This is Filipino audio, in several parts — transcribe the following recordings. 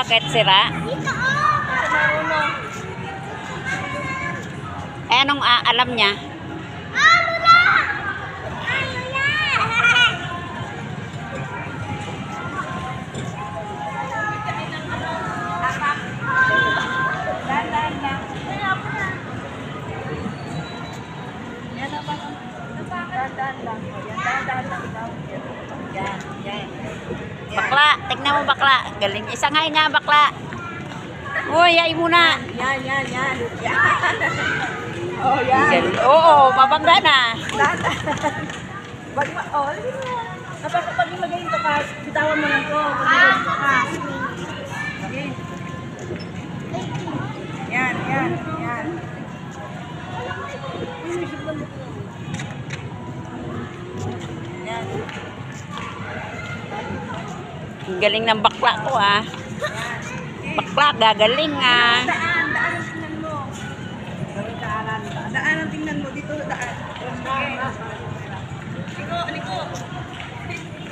Bakit sira? Eh, anong alam niya? Bakla, tignan mo bakla. Galing. Isang hay nga bakla. Uy, ay muna. Yan. Oh, yan. Galing. Oo, mabangga na. Wag mo, oh, pag ilagay ito ka, bitawan mo lang ito. Okay. Yan. Yan. Ang galing ng bakla ko ah. Bakla, gagaling ah. Daan ang tingnan mo. Daan ang tingnan mo. Dito, daan. Liko.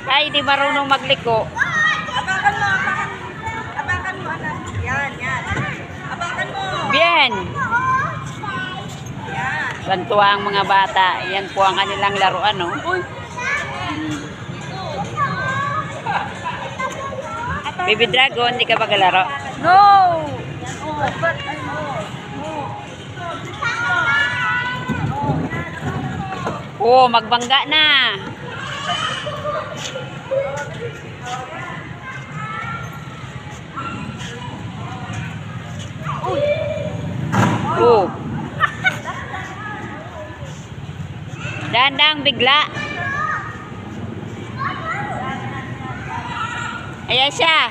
Ay, di marunong magliko. Abakan mo, anak. Yan. Abakan mo. Bien. Yan. Santuwa ang mga bata. Yan po ang kanilang laruan, no? Baby Dragon, di ka ba galaro? No! But I know. Oo, magbangga na. Oo. Dandang bigla. Ayan siya.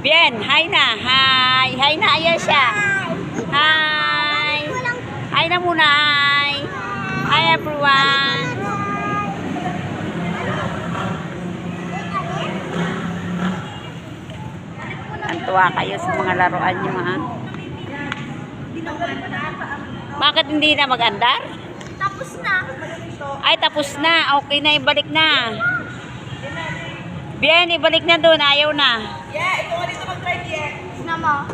Bien, hi na. Hi na, ayan siya. Hi. Hi na muna, hi. Hi everyone. Tuwa kayo sa mga laruan nyo, ha? Bakit hindi na mag-andar? Tapos na. Ay, tapos na. Okay na, ibalik na. Bien, ibalik na doon. Ayaw na. Yeah, ikaw dito mag-try, yeah. Nama.